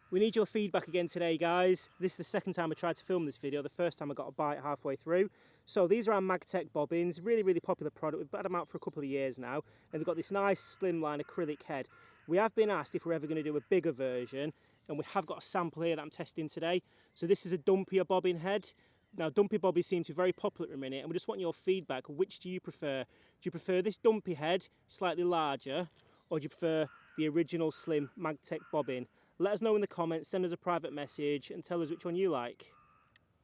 We need your feedback again today, guys. This is the second time I tried to film this video. The first time I got a bite halfway through. So these are our Magtech bobbins, really popular product. We've had them out for a couple of years now, and they've got this nice slimline acrylic head. We have been asked if we're ever going to do a bigger version, and we have got a sample here that I'm testing today. So this is a Dumpy bobbin head. Now, Dumpy bobbins seem to be very popular at the minute, and we just want your feedback. Which do you prefer? Do you prefer this Dumpy head, slightly larger, or do you prefer the original slim Magtech bobbin? Let us know in the comments, send us a private message, and tell us which one you like.